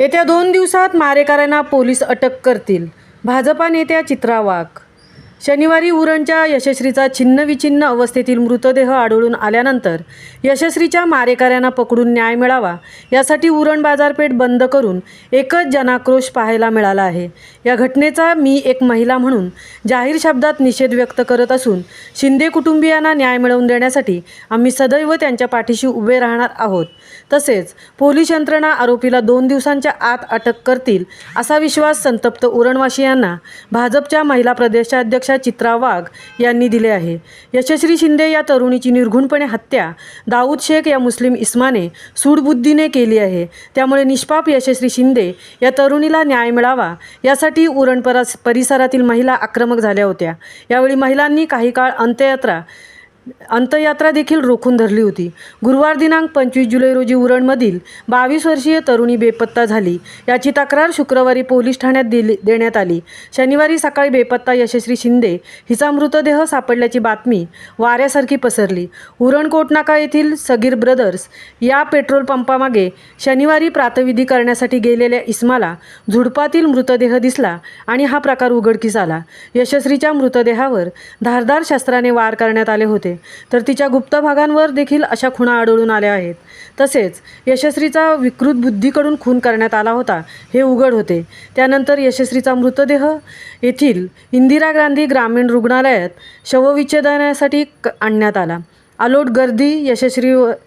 येत्या 2 दिवसात मारेकऱ्यांना पोलीस अटक करतील. भाजपा नेत्या चित्रा वाघ. शनिवारी उरणच्या यशस्वीचा छिन्नविछिन्न अवस्थेतील मृतदेह आढळून आल्यानंतर यशस्वीच्या मारेकऱ्यांना पकडून न्याय मिळावा यासाठी उरण बाजारपेठ बंद करून एकच जनाक्रोश पाहायला मिळाला आहे. या घटनेचा मी एक महिला म्हणून जाहीर शब्दात निषेध व्यक्त करत असून शिंदे कुटुंबियांना न्याय मिळवून देण्यासाठी आम्ही सदैव त्यांच्या पाठीशी उभे राहणार आहोत. तसेच पोलीस यंत्रणा आरोपीला 2 दिवसांच्या आत अटक करतील असा विश्वास संतप्त उरणवासियांना भाजपच्या महिला प्रदेशाध्यक्ष चित्रा वाघ यांनी दिले आहे. यशस्वी शिंदे या तरुणीची निर्घृणपणे हत्या दाऊद शेख या मुस्लिम इस्माने सूडबुद्धीने केली आहे. त्यामुळे निष्पाप यशस्वी शिंदे या तरुणीला न्याय मिळावा यासाठी उरण परिसरातील महिला आक्रमक झाल्या होत्या. यावेळी महिलांनी काही काळ अंत्ययात्रा देखील रोखून धरली होती. गुरुवार दिनांक 25 जुलै रोजी उरणमधील 22 वर्षीय तरुणी बेपत्ता झाली. याची तक्रार शुक्रवारी पोलीस ठाण्यात देण्यात आली. शनिवारी सकाळी बेपत्ता यशस्वी शिंदे हिचा मृतदेह सापडल्याची बातमी वाऱ्यासारखी पसरली. उरण कोटनाका येथील सगीर ब्रदर्स या पेट्रोल पंपामागे शनिवारी प्रातविधी करण्यासाठी गेलेल्या इस्माला झुडपातील मृतदेह दिसला आणि हा प्रकार उघडकीस आला. यशस्वीच्या मृतदेहावर धारदार शस्त्राने वार करण्यात आले होते, तर तिच्या गुप्त भागांवर देखील अशा खुणा आढळून आल्या आहेत. तसेच यशस्वीचा विकृत बुद्धीकडून खून करण्यात आला होता हे उघड होते. त्यानंतर यशस्वीचा मृतदेह येथील इंदिरा गांधी ग्रामीण रुग्णालयात शवविच्छेदनासाठी आणण्यात आला. अलोट गर्दी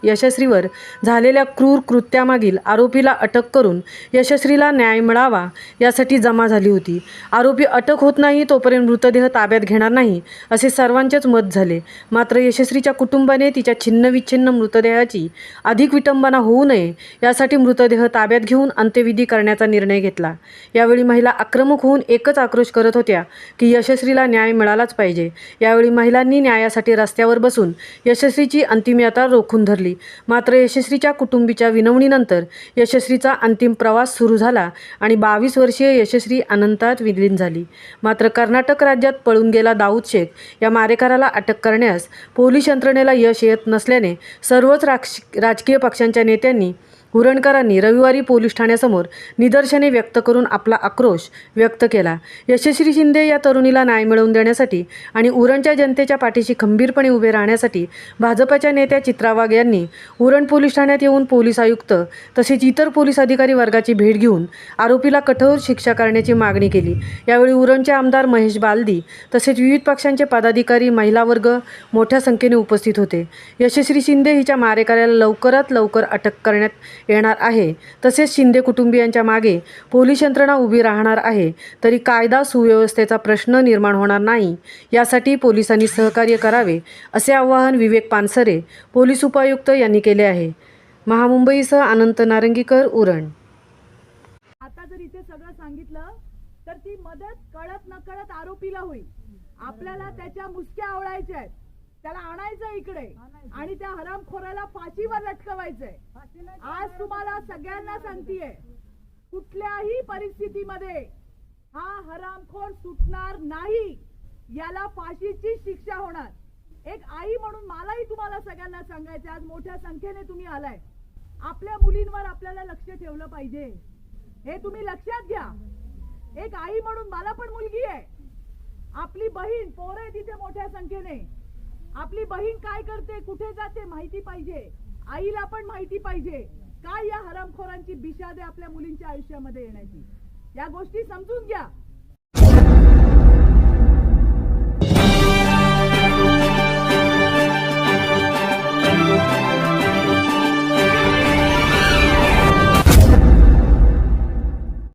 यशस्वीवर झालेल्या क्रूर कृत्यामागील आरोपीला अटक करून यशस्वीला न्याय मिळावा यासाठी जमा झाली होती. आरोपी अटक होत नाही तोपर्यंत मृतदेह ताब्यात घेणार नाही असे सर्वांचेच मत झाले. मात्र यशस्वीच्या कुटुंबाने तिच्या छिन्नविच्छिन्न मृतदेहाची अधिक विटंबना होऊ नये यासाठी मृतदेह ताब्यात घेऊन अंत्यविधी करण्याचा निर्णय घेतला. यावेळी महिला आक्रमक होऊन एकच आक्रोश करत होत्या की यशस्वीला न्याय मिळालाच पाहिजे. यावेळी महिलांनी न्यायासाठी रस्त्यावर बसून यशस्वीची अंतिम यात्रा रोखून धरली. मात्र यशस्वीच्या कुटुंबीच्या विनवणीनंतर यशस्वीचा अंतिम प्रवास सुरू झाला आणि 22 वर्षीय यशस्वी अनंतात विलीन झाली. मात्र कर्नाटक राज्यात पळून गेला दाऊद शेख या मारेकऱ्याला अटक करण्यास पोलीस यंत्रणेला यश येत नसल्याने सर्वच राजकीय पक्षांच्या नेत्यांनी उरणकरांनी रविवारी पोलीस ठाण्यासमोर निदर्शने व्यक्त करून आपला आक्रोश व्यक्त केला. यशस्वी शिंदे या तरुणीला न्याय मिळवून देण्यासाठी आणि उरणच्या जनतेच्या पाठीशी खंबीरपणे उभे राहण्यासाठी भाजपच्या नेत्या चित्रा वाघ यांनी उरण पोलीस ठाण्यात येऊन पोलीस आयुक्त तसेच इतर पोलीस अधिकारी वर्गाची भेट घेऊन आरोपीला कठोर शिक्षा करण्याची मागणी केली. यावेळी उरणचे आमदार महेश बालदी तसेच विविध पक्षांचे पदाधिकारी महिला वर्ग मोठ्या संख्येने उपस्थित होते. यशस्वी शिंदे हिच्या मारेकऱ्याला लवकरात लवकर अटक करण्यात येणार आहे. तसेच शिंदे कुटुंबियांच्या मागे पोलीस यंत्रणा उभी राहणार आहे, तरी कायदा सुव्यवस्थेचा प्रश्न निर्माण होणार नाही यासाठी पोलिसांनी सहकार्य करावे असे आवाहन विवेक पानसरे पोलीस उपायुक्त यांनी केले आहे. महामुंबईसह अनंत नारंगीकर, उरण. आता जर इथे सगळं सांगितलं तर ती मदत कळत नकळत आरोपीला होईल. आपल्याला त्याच्या मुसक्या आवळायच्या आहेत, त्याला आणायचं इकडे आणि त्या हरामखोराला फाशीवर लटकवायचंय. आज तुम्हाला सगळ्यांना सांगतेय, कुठल्याही परिस्थितीमध्ये हा हरामखोर सुटणार नाही. याला फाशीची शिक्षा होणार. एक आई म्हणून मलाही तुम्हाला सगळ्यांना सांगायचं, आज मोठ्या संख्येने तुम्ही आलाय. आपल्या मुलींवर आपल्याला लक्ष ठेवलं पाहिजे, हे तुम्ही लक्षात घ्या. एक आई म्हणून मला पण मुलगी आहे, आपली बहीण, पोरं आहे तिथे मोठ्या संख्येने. आपली बहीण काय करते, कुठे जाते माहिती पाहिजे. आईला पण माहिती पाहिजे काय या हरामखोरांची बिशादे आपल्या मुलींच्या आयुष्यामध्ये येण्याची. या गोष्टी समजून घ्या.